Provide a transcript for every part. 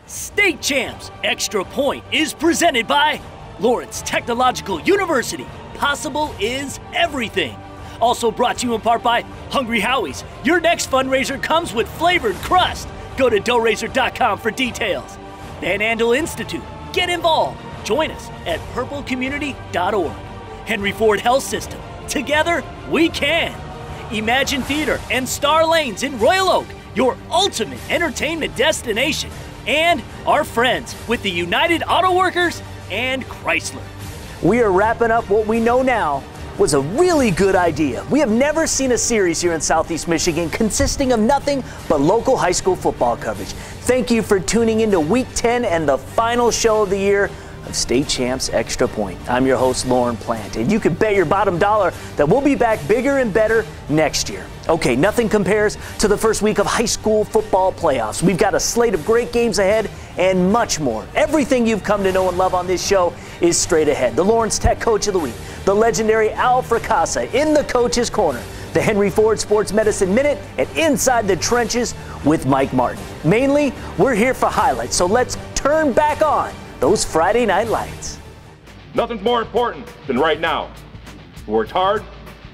State Champs Extra Point is presented by Lawrence Technological University. Possible is everything. Also brought to you in part by Hungry Howie's. Your next fundraiser comes with flavored crust. Go to doughrazor.com for details. Van Andel Institute. Get involved. Join us at purplecommunity.org. Henry Ford Health System. Together, we can. Imagine Theater and Star Lanes in Royal Oak, your ultimate entertainment destination. And our friends with the United Auto Workers and Chrysler. We are wrapping up what we know now was a really good idea. We have never seen a series here in Southeast Michigan consisting of nothing but local high school football coverage. Thank you for tuning into Week 10 and the final show of the year of State Champs Extra Point. I'm your host, Lauren Plant, and you can bet your bottom dollar that we'll be back bigger and better next year. Okay, nothing compares to the first week of high school football playoffs. We've got a slate of great games ahead and much more. Everything you've come to know and love on this show is straight ahead. The Lawrence Tech Coach of the Week, the legendary Al Fracassa in the Coach's Corner, the Henry Ford Sports Medicine Minute, and Inside the Trenches with Mike Martin. Mainly, we're here for highlights, so let's turn back on those Friday night lights. Nothing's more important than right now. We worked hard,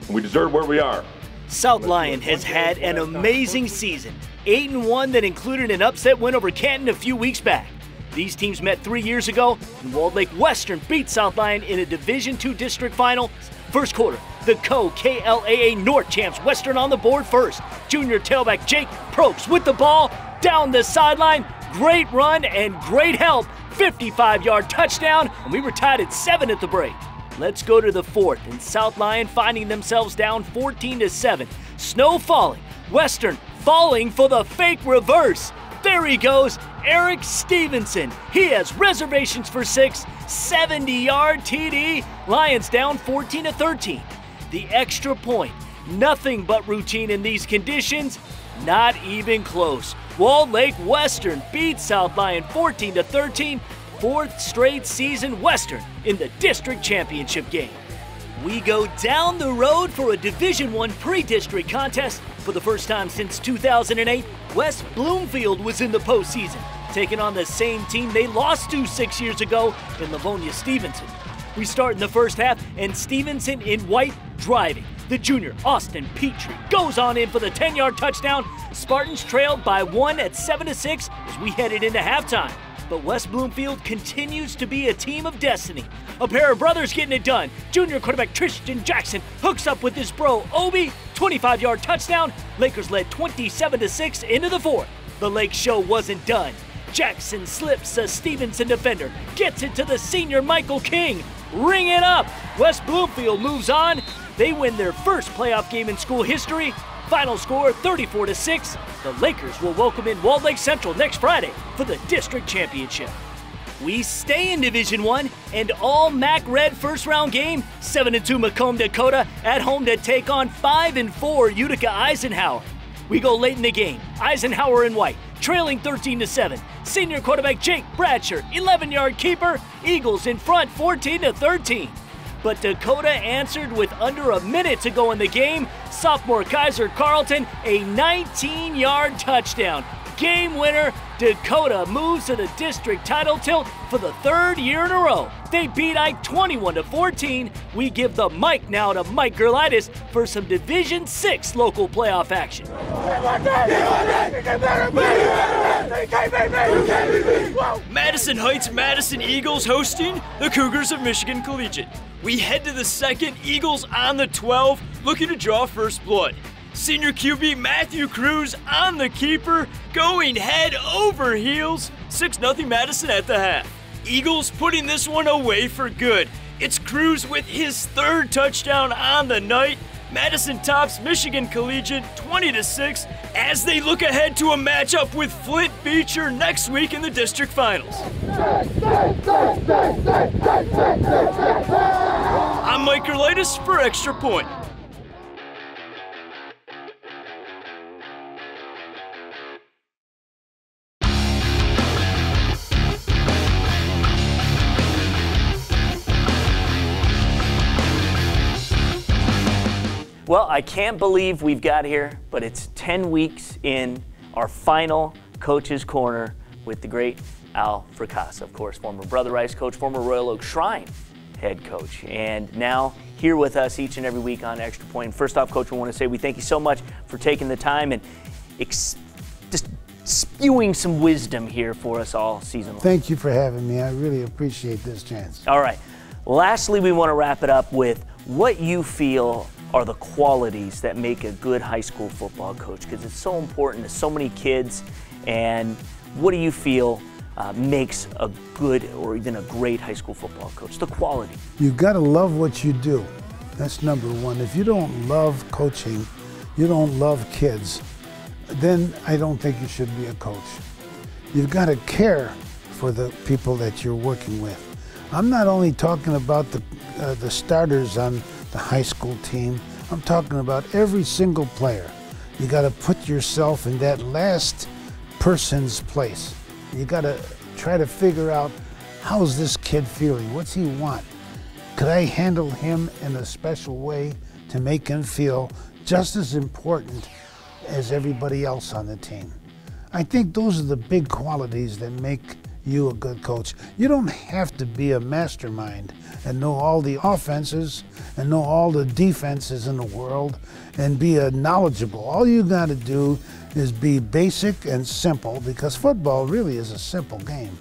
and we deserve where we are. South Lyon has had an amazing season. 8-1 that included an upset win over Canton a few weeks back. These teams met 3 years ago, and Walled Lake Western beat South Lyon in a Division II district final. First quarter, the KLAA North champs Western on the board first. Junior tailback Jake Probst with the ball down the sideline. Great run and great help. 55-yard touchdown, and we were tied at 7 at the break. Let's go to the fourth, and South Lyon finding themselves down 14-7. Snow falling, Western falling for the fake reverse. There he goes, Eric Stevenson. He has reservations for 6, 70-yard TD. Lions down 14-13. The extra point, nothing but routine in these conditions, not even close. Walled Lake Western beats South Lyon 14-13, fourth straight season Western in the district championship game. We go down the road for a Division I pre-district contest. For the first time since 2008, West Bloomfield was in the postseason, taking on the same team they lost to 6 years ago in Livonia Stevenson. We start in the first half, and Stevenson in white driving. The junior, Austin Petrie, goes on in for the 10-yard touchdown. Spartans trailed by 1 at 7-6 as we headed into halftime. But West Bloomfield continues to be a team of destiny. A pair of brothers getting it done. Junior quarterback Tristan Jackson hooks up with his bro, Obi. 25-yard touchdown. Lakers led 27-6 into the fourth. The Lake show wasn't done. Jackson slips a Stevenson defender, gets it to the senior Michael King. Ring it up. West Bloomfield moves on. They win their first playoff game in school history. Final score 34-6. The Lakers will welcome in Walled Lake Central next Friday for the district championship. We stay in Division I, and all MAC Red first round game. 7-2 Macomb, Dakota at home to take on 5-4 Utica Eisenhower. We go late in the game. Eisenhower in white, trailing 13-7. Senior quarterback Jake Bradsher, 11-yard keeper. Eagles in front 14-13. But Dakota answered with under a minute to go in the game. Sophomore Kaiser Carlton, a 19-yard touchdown. Game winner, Dakota moves to the district title tilt for the third year in a row. They beat Ike 21-14. We give the mic now to Mike Gerlitis for some Division VI local playoff action. Madison Heights Madison Eagles hosting the Cougars of Michigan Collegiate. We head to the second, Eagles on the 12, looking to draw first blood. Senior QB Matthew Cruz on the keeper, going head over heels, 6-0 Madison at the half. Eagles putting this one away for good. It's Cruz with his third touchdown on the night. Madison tops Michigan Collegiate 20-6 as they look ahead to a matchup with Flint Beecher next week in the district finals. I'm Mike Gerlitis for Extra Point. Well, I can't believe we've got here, but it's 10 weeks in our final Coach's Corner with the great Al Fracassa, of course, former Brother Rice coach, former Royal Oak Shrine head coach, and now here with us each and every week on Extra Point. First off, Coach, we want to say we thank you so much for taking the time and just spewing some wisdom here for us all season long. Thank you for having me. I really appreciate this chance. All right. Lastly, we want to wrap it up with what you feel are the qualities that make a good high school football coach, because it's so important to so many kids. And what do you feel makes a good or even a great high school football coach? The quality. You've got to love what you do. That's number one. If you don't love coaching, you don't love kids, then I don't think you should be a coach. You've got to care for the people that you're working with. I'm not only talking about the starters on the high school team, I'm talking about every single player. You got to put yourself in that last person's place. You got to try to figure out, how's this kid feeling? What's he want? Could I handle him in a special way to make him feel just as important as everybody else on the team? I think those are the big qualities that make you a good coach. You don't have to be a mastermind and know all the offenses and know all the defenses in the world and be knowledgeable. All you got to do is be basic and simple, because football really is a simple game.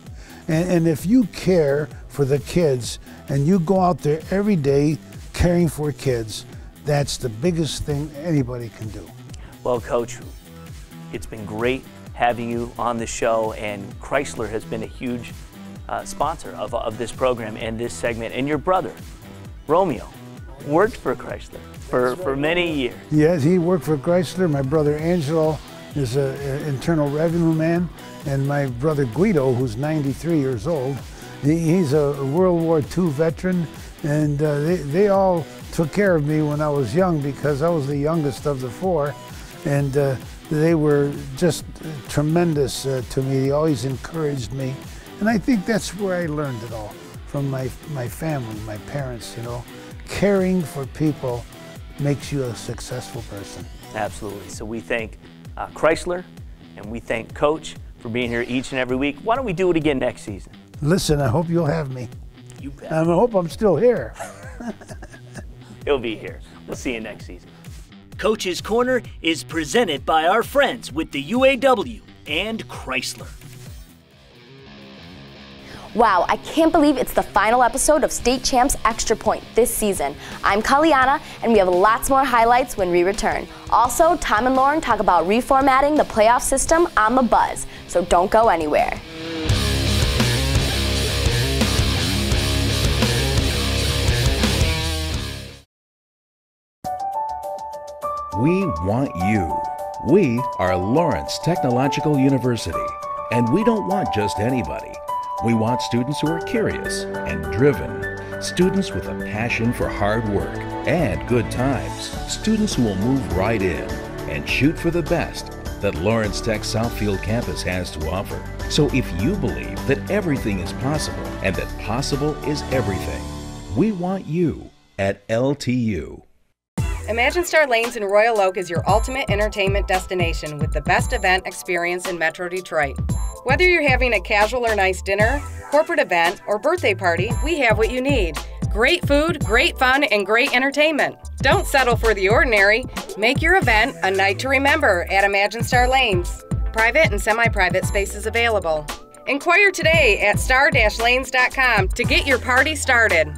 And if you care for the kids and you go out there every day caring for kids, that's the biggest thing anybody can do. Well, Coach, it's been great having you on the show, and Chrysler has been a huge sponsor of this program and this segment. And your brother, Romeo, worked for Chrysler for many years. Yes, he worked for Chrysler. My brother Angelo is an internal revenue man, and my brother Guido, who's 93 years old, he's a World War II veteran, and they all took care of me when I was young, because I was the youngest of the four, and they were just tremendous to me. They always encouraged me, and I think that's where I learned it all, from my family, my parents. You know, caring for people makes you a successful person. Absolutely. So we thank Chrysler, and we thank Coach for being here each and every week. Why don't we do it again next season? Listen, I hope you'll have me. You bet. I hope I'm still here. He'll be here. We'll see you next season. Coach's Corner is presented by our friends with the UAW and Chrysler. Wow, I can't believe it's the final episode of State Champs Extra Point this season. I'm Kaliana, and we have lots more highlights when we return. Also, Tom and Lauren talk about reformatting the playoff system on the Buzz, so don't go anywhere. We want you. We are Lawrence Technological University, and we don't want just anybody. We want students who are curious and driven, students with a passion for hard work and good times, students who will move right in and shoot for the best that Lawrence Tech Southfield campus has to offer. So if you believe that everything is possible and that possible is everything, we want you at LTU. Imagine Star Lanes in Royal Oak is your ultimate entertainment destination with the best event experience in Metro Detroit. Whether you're having a casual or nice dinner, corporate event, or birthday party, we have what you need. Great food, great fun, and great entertainment. Don't settle for the ordinary. Make your event a night to remember at Imagine Star Lanes. Private and semi-private spaces available. Inquire today at star-lanes.com to get your party started.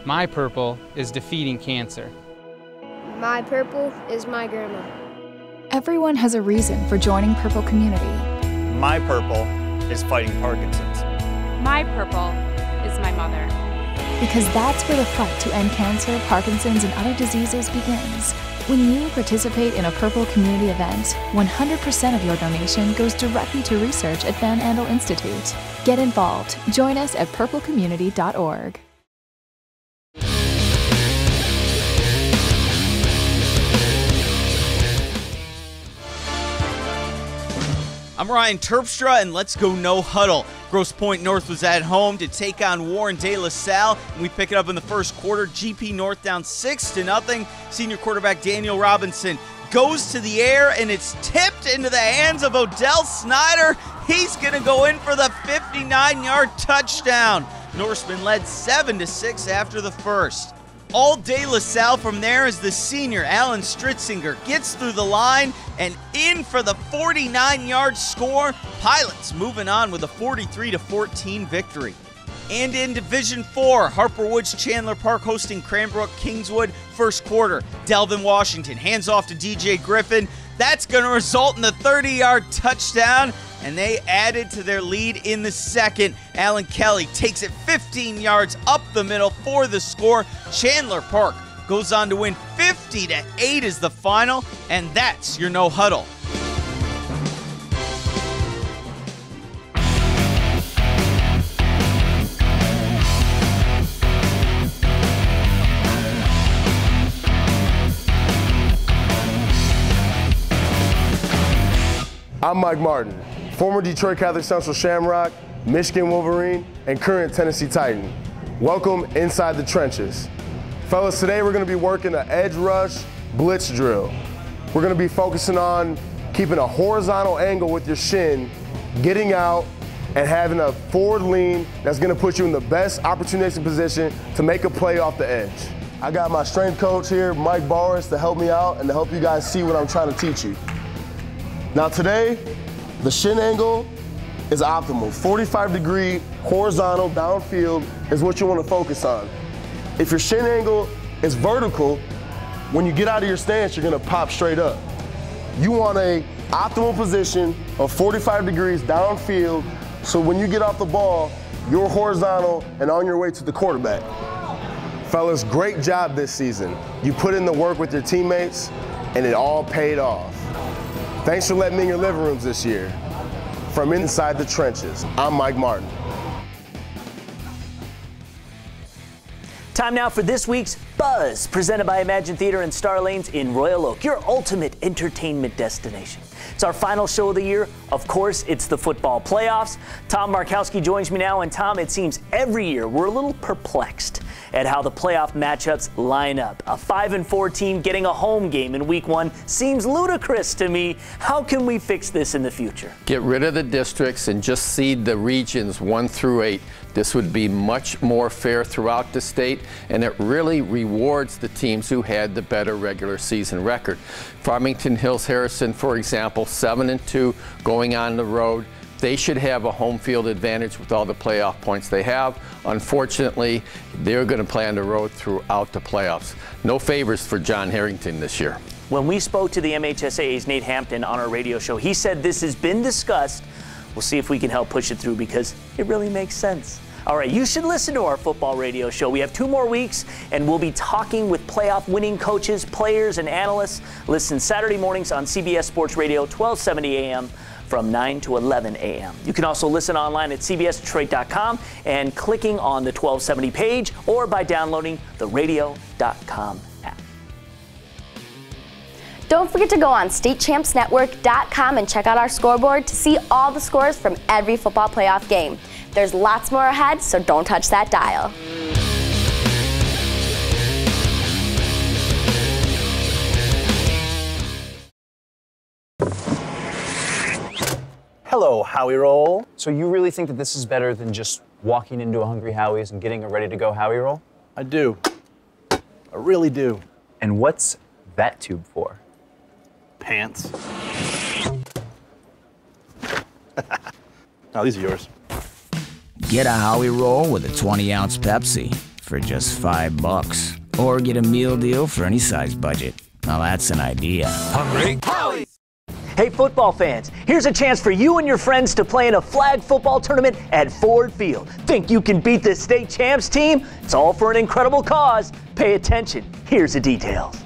My purple is defeating cancer. My purple is my grandma. Everyone has a reason for joining Purple Community. My purple is fighting Parkinson's. My purple is my mother. Because that's where the fight to end cancer, Parkinson's, and other diseases begins. When you participate in a Purple community event, 100% of your donation goes directly to research at Van Andel Institute. Get involved. Join us at purplecommunity.org. I'm Ryan Terpstra, and let's go no huddle. Grosse Pointe North was at home to take on Warren De La Salle, and we pick it up in the first quarter. GP North down 6-0. Senior quarterback Daniel Robinson goes to the air, and it's tipped into the hands of Odell Snyder. He's going to go in for the 59-yard touchdown. Norseman led 7-6 after the first. All De La Salle from there as the senior Alan Stritzinger gets through the line and in for the 49-yard score. Pilots moving on with a 43-14 victory. And in Division 4, Harper Woods Chandler Park hosting Cranbrook Kingswood first quarter. Delvin Washington hands off to DJ Griffin. That's going to result in the 30-yard touchdown, and they added to their lead in the second. Alan Kelly takes it 15 yards up the middle for the score. Chandler Park goes on to win 50-8 is the final, and that's your no huddle. I'm Mike Martin, former Detroit Catholic Central Shamrock, Michigan Wolverine, and current Tennessee Titan. Welcome inside the trenches. Fellas, today we're going to be working an edge rush blitz drill. We're going to be focusing on keeping a horizontal angle with your shin, getting out, and having a forward lean that's going to put you in the best opportunistic position to make a play off the edge. I got my strength coach here, Mike Boris, to help me out and to help you guys see what I'm trying to teach you. Now today, the shin angle is optimal. 45-degree horizontal downfield is what you want to focus on. If your shin angle is vertical, when you get out of your stance, you're going to pop straight up. You want an optimal position of 45 degrees downfield, so when you get off the ball, you're horizontal and on your way to the quarterback. Fellas, great job this season. You put in the work with your teammates, and it all paid off. Thanks for letting me in your living rooms this year. From inside the trenches, I'm Mike Martin. Time now for this week's Buzz, presented by Imagine Theater and Star Lanes in Royal Oak, your ultimate entertainment destination. It's our final show of the year. Of course, it's the football playoffs. Tom Markowski joins me now, and Tom, it seems every year we're a little perplexed at how the playoff matchups line up. A 5-4 team getting a home game in week 1 seems ludicrous to me. How can we fix this in the future? Get rid of the districts and just seed the regions 1 through 8. This would be much more fair throughout the state, and it really rewards the teams who had the better regular season record. Farmington Hills Harrison, for example, 7-2 going on the road. They should have a home field advantage with all the playoff points they have. Unfortunately, they're going to play on the road throughout the playoffs. No favors for John Harrington this year. When we spoke to the MHSAA's Nate Hampton on our radio show, he said this has been discussed. We'll see if we can help push it through because it really makes sense. All right, you should listen to our football radio show. We have 2 more weeks, and we'll be talking with playoff winning coaches, players, and analysts. Listen Saturday mornings on CBS Sports Radio, 1270 a.m. from 9 to 11 a.m. You can also listen online at cbsdetroit.com and clicking on the 1270 page or by downloading the radio.com app. Don't forget to go on statechampsnetwork.com and check out our scoreboard to see all the scores from every football playoff game. There's lots more ahead, so don't touch that dial. Hello, Howie Roll. So you really think that this is better than just walking into a Hungry Howie's and getting a ready-to-go Howie Roll? I do. I really do. And what's that tube for? Pants. Now these are yours. Get a Howie Roll with a 20-ounce Pepsi for just $5. Or get a meal deal for any size budget. Now that's an idea. Hungry Howie! Hey football fans, here's a chance for you and your friends to play in a flag football tournament at Ford Field. Think you can beat the state champs team? It's all for an incredible cause. Pay attention. Here's the details.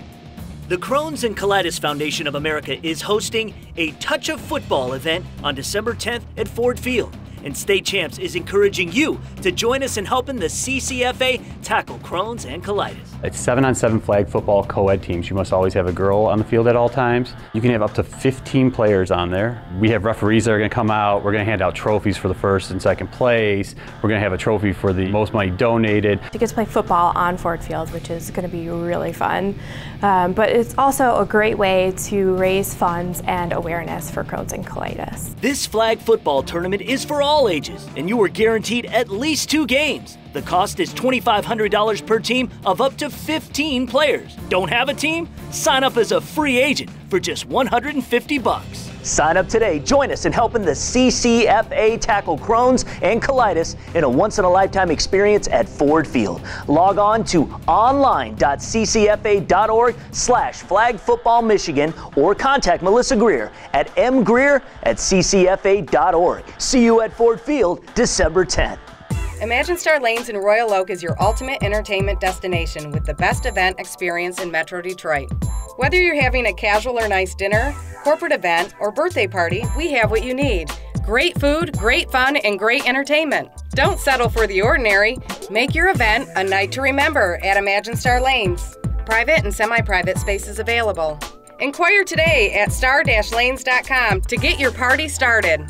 The Crohn's and Colitis Foundation of America is hosting a Touch of Football event on December 10th at Ford Field. And State Champs is encouraging you to join us in helping the CCFA tackle Crohn's and colitis. It's 7-on-7 flag football co-ed teams. You must always have a girl on the field at all times. You can have up to 15 players on there. We have referees that are going to come out. We're going to hand out trophies for the first and second place. We're going to have a trophy for the most money donated. You get to play football on Ford Field, which is going to be really fun. But it's also a great way to raise funds and awareness for Crohn's and colitis. This flag football tournament is for all ages, and you are guaranteed at least 2 games. The cost is $2,500 per team of up to 15 players. Don't have a team? Sign up as a free agent for just $150. Sign up today. Join us in helping the CCFA tackle Crohn's and colitis in a once-in-a-lifetime experience at Ford Field. Log on to online.ccfa.org/flagfootballmichigan or contact Melissa Greer at mgreer@ccfa.org. See you at Ford Field December 10th. Imagine Star Lanes in Royal Oak is your ultimate entertainment destination with the best event experience in Metro Detroit. Whether you're having a casual or nice dinner, corporate event, or birthday party, we have what you need. Great food, great fun, and great entertainment. Don't settle for the ordinary. Make your event a night to remember at Imagine Star Lanes. Private and semi-private spaces available. Inquire today at star-lanes.com to get your party started.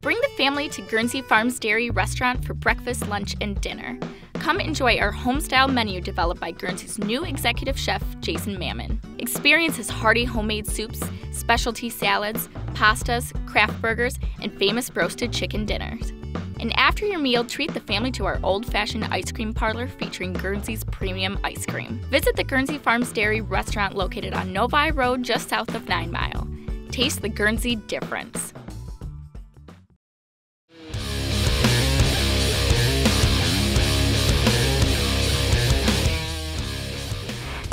Bring the family to Guernsey Farms Dairy Restaurant for breakfast, lunch, and dinner. Come enjoy our home-style menu developed by Guernsey's new executive chef, Jason Mammon. Experience his hearty homemade soups, specialty salads, pastas, craft burgers, and famous roasted chicken dinners. And after your meal, treat the family to our old-fashioned ice cream parlor featuring Guernsey's premium ice cream. Visit the Guernsey Farms Dairy Restaurant located on Novi Road just south of 9 Mile. Taste the Guernsey difference.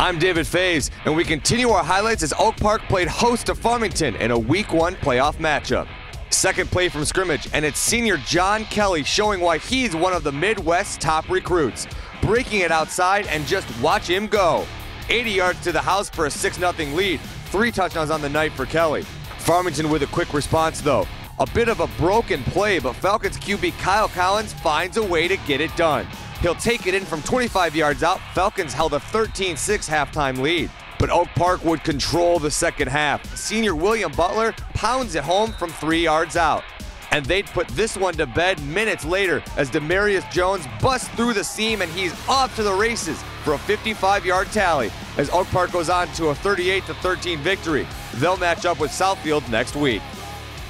I'm David Faves, and we continue our highlights as Oak Park played host to Farmington in a Week 1 playoff matchup. Second play from scrimmage, and it's senior John Kelly showing why he's one of the Midwest's top recruits. Breaking it outside, and just watch him go. 80 yards to the house for a 6-0 lead. 3 touchdowns on the night for Kelly. Farmington with a quick response, though. A bit of a broken play, but Falcons QB Kyle Collins finds a way to get it done. He'll take it in from 25 yards out. Falcons held a 13-6 halftime lead. But Oak Park would control the second half. Senior William Butler pounds it home from 3 yards out. And they'd put this one to bed minutes later as Demarius Jones busts through the seam and he's off to the races for a 55-yard tally as Oak Park goes on to a 38-13 victory. They'll match up with Southfield next week.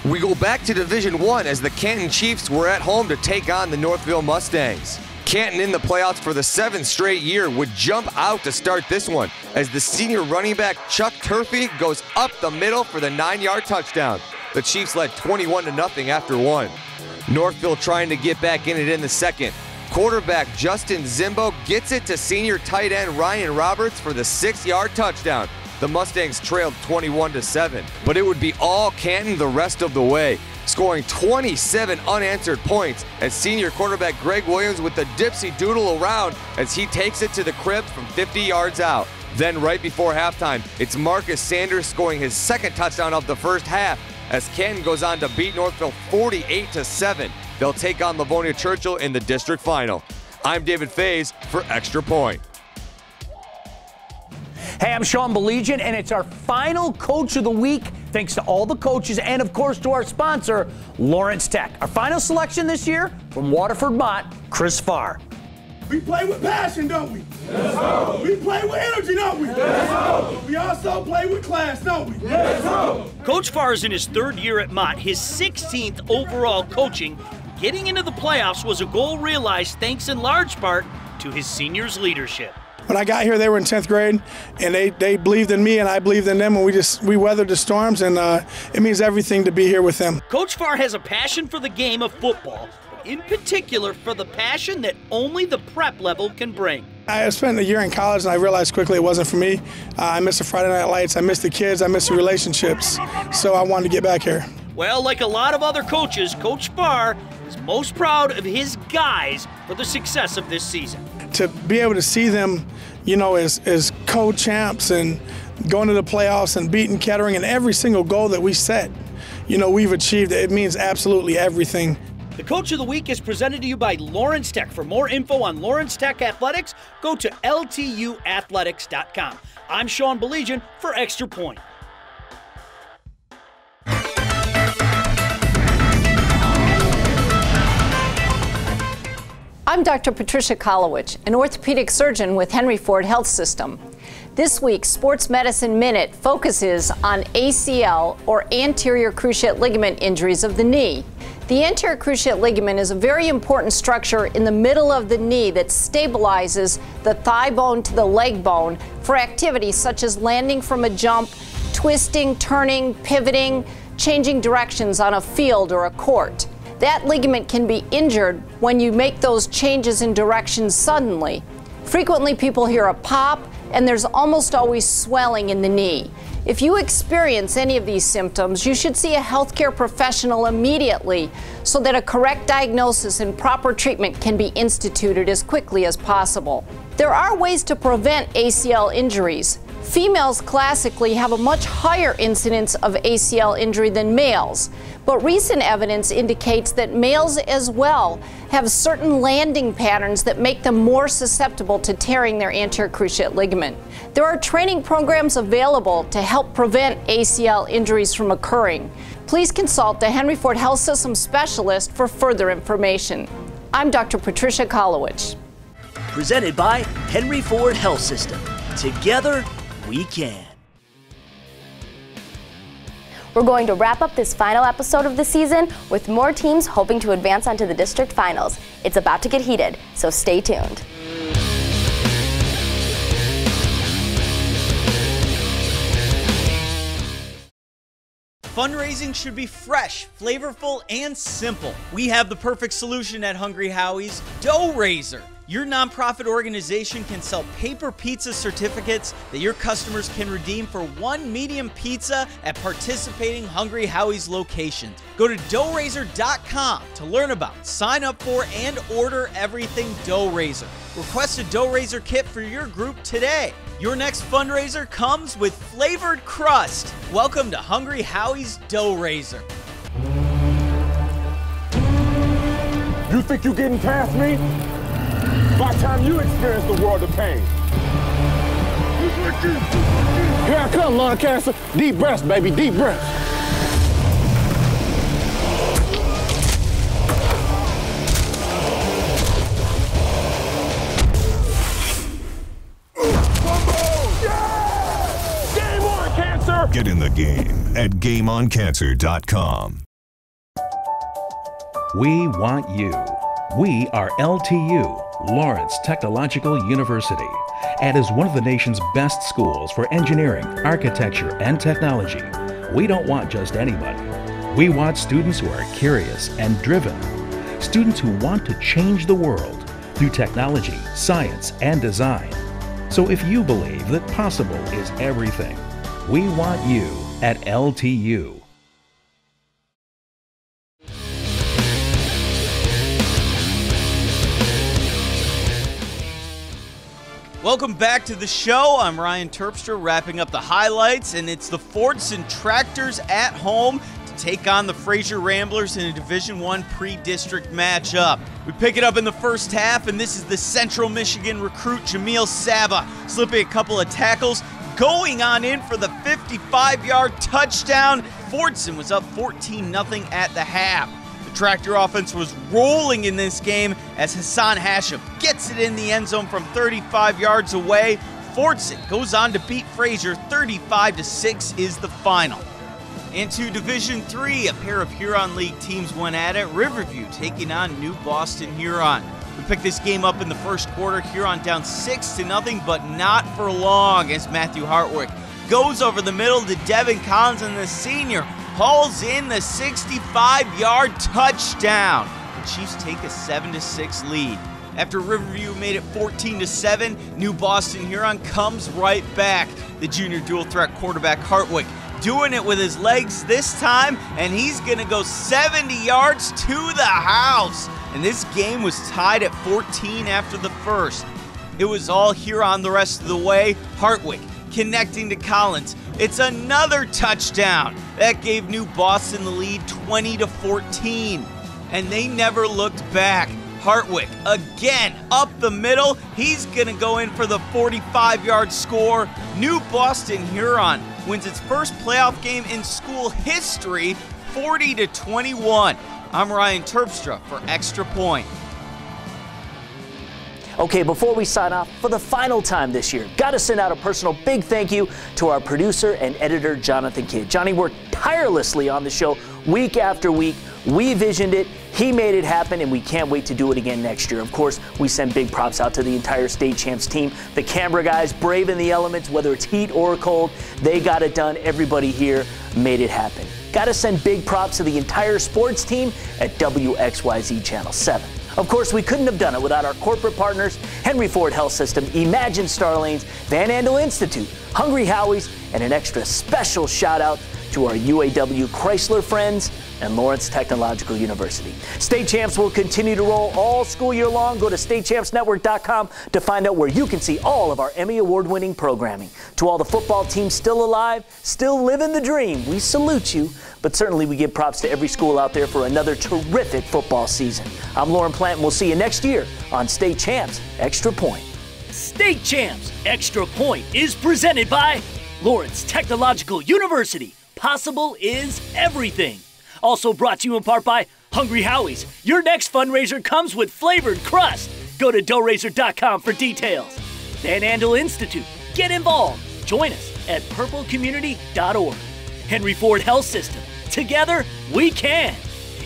We go back to Division I as the Canton Chiefs were at home to take on the Northville Mustangs. Canton in the playoffs for the 7th straight year would jump out to start this one as the senior running back Chuck Turfey goes up the middle for the 9-yard touchdown. The Chiefs led 21-0 after 1. Northville trying to get back in it in the second. Quarterback Justin Zimbo gets it to senior tight end Ryan Roberts for the 6-yard touchdown. The Mustangs trailed 21-7, but it would be all Canton the rest of the way, scoring 27 unanswered points as senior quarterback Greg Williams with the dipsy doodle around as he takes it to the crib from 50 yards out. Then right before halftime, it's Marcus Sanders scoring his 2nd touchdown of the first half as Canton goes on to beat Northville 48-7. They'll take on Livonia Churchill in the district final. I'm David Faze for Extra Point. Hey, I'm Sean Belegian, and it's our final Coach of the Week, thanks to all the coaches and, of course, to our sponsor, Lawrence Tech. Our final selection this year from Waterford Mott, Chris Farr. We play with passion, don't we? Yes, sir. We play with energy, don't we? Yes, sir. We also play with class, don't we? Yes, sir. Coach Farr is in his 3rd year at Mott, his 16th overall coaching. Getting into the playoffs was a goal realized thanks in large part to his seniors' leadership. When I got here, they were in 10th grade, and they believed in me, and I believed in them, and we weathered the storms, and it means everything to be here with them. Coach Farr has a passion for the game of football, in particular for the passion that only the prep level can bring. I spent a year in college, and I realized quickly it wasn't for me. I missed the Friday Night Lights, I missed the kids, I missed the relationships, so I wanted to get back here. Well, like a lot of other coaches, Coach Farr is most proud of his guys for the success of this season. To be able to see them, you know, as co-champs and going to the playoffs and beating Kettering, and every single goal that we set, we've achieved. It means absolutely everything. The Coach of the Week is presented to you by Lawrence Tech. For more info on Lawrence Tech Athletics, go to ltuathletics.com. I'm Sean Belegian for Extra Point. I'm Dr. Patricia Kolowich, an orthopedic surgeon with Henry Ford Health System. This week's Sports Medicine Minute focuses on ACL, or anterior cruciate ligament injuries of the knee. The anterior cruciate ligament is a very important structure in the middle of the knee that stabilizes the thigh bone to the leg bone for activities such as landing from a jump, twisting, turning, pivoting, changing directions on a field or a court. That ligament can be injured when you make those changes in direction suddenly. Frequently, people hear a pop, and there's almost always swelling in the knee. If you experience any of these symptoms, you should see a healthcare professional immediately so that a correct diagnosis and proper treatment can be instituted as quickly as possible. There are ways to prevent ACL injuries. Females classically have a much higher incidence of ACL injury than males, but recent evidence indicates that males as well have certain landing patterns that make them more susceptible to tearing their anterior cruciate ligament. There are training programs available to help prevent ACL injuries from occurring. Please consult the Henry Ford Health System specialist for further information. I'm Dr. Patricia Kolowich. Presented by Henry Ford Health System. Together, we can. We're going to wrap up this final episode of the season with more teams hoping to advance onto the district finals. It's about to get heated, so stay tuned. Fundraising should be fresh, flavorful, and simple. We have the perfect solution at Hungry Howie's, Dough Raiser. Your nonprofit organization can sell paper pizza certificates that your customers can redeem for one medium pizza at participating Hungry Howie's locations. Go to doughraiser.com to learn about, sign up for, and order everything Dough Raiser. Request a Dough Raiser kit for your group today. Your next fundraiser comes with flavored crust. Welcome to Hungry Howie's Dough Raiser. You think you're getting past me? By the time you experience the world of pain. Here I come, lung cancer. Deep breaths, baby, deep breaths. Game on, cancer! Get in the game at GameOnCancer.com. We want you. We are LTU, Lawrence Technological University, and is one of the nation's best schools for engineering, architecture, and technology. We don't want just anybody. We want students who are curious and driven, students who want to change the world through technology, science, and design. So if you believe that possible is everything, we want you at LTU. Welcome back to the show. I'm Ryan Terpstra, wrapping up the highlights, and it's the Fordson Tractors at home to take on the Fraser Ramblers in a Division I pre-district matchup. We pick it up in the first half, and this is the Central Michigan recruit Jamil Saba slipping a couple of tackles, going on in for the 55-yard touchdown. Fordson was up 14-0 at the half. The Tractor offense was rolling in this game as Hassan Hashem gets it in the end zone from 35 yards away. Fordson goes on to beat Fraser 35-6 is the final. Into Division III, a pair of Huron League teams went at it. Riverview taking on New Boston Huron. We picked this game up in the first quarter. Huron down 6-0, but not for long as Matthew Hartwick goes over the middle to Devin Collins, and the senior hauls in the 65-yard touchdown. The Chiefs take a 7-6 lead. After Riverview made it 14-7, New Boston Huron comes right back. The junior dual threat quarterback Hartwick doing it with his legs this time, and he's going to go 70 yards to the house. And this game was tied at 14 after the first. It was all Huron the rest of the way. Hartwick connecting to Collins. It's another touchdown. That gave New Boston the lead 20-14. And they never looked back. Hartwick again up the middle. He's going to go in for the 45-yard score. New Boston Huron wins its first playoff game in school history, 40-21. I'm Ryan Terpstra for Extra Point. Okay, before we sign off, for the final time this year, got to send out a personal big thank you to our producer and editor, Jonathan Kidd. Johnny worked tirelessly on the show week after week. We visioned it, he made it happen, and we can't wait to do it again next year. Of course, we send big props out to the entire State Champs team. The camera guys, brave in the elements, whether it's heat or cold, they got it done. Everybody here made it happen. Got to send big props to the entire sports team at WXYZ Channel 7. Of course, we couldn't have done it without our corporate partners, Henry Ford Health System, Imagine Star Lanes, Van Andel Institute, Hungry Howie's, and an extra special shout out to our UAW Chrysler friends and Lawrence Technological University. State Champs will continue to roll all school year long. Go to statechampsnetwork.com to find out where you can see all of our Emmy Award-winning programming. To all the football teams still alive, still living the dream, we salute you, but certainly we give props to every school out there for another terrific football season. I'm Lauren Plant, and we'll see you next year on State Champs Extra Point. State Champs Extra Point is presented by Lawrence Technological University. Possible is everything. Also brought to you in part by Hungry Howie's. Your next fundraiser comes with flavored crust. Go to doughrazor.com for details. Van Andel Institute. Get involved. Join us at purplecommunity.org. Henry Ford Health System. Together, we can.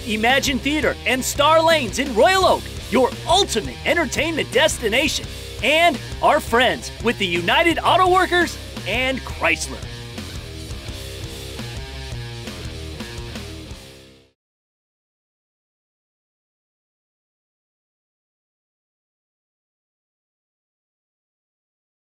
Imagine Theater and Star Lanes in Royal Oak, your ultimate entertainment destination. And our friends with the United Auto Workers and Chrysler.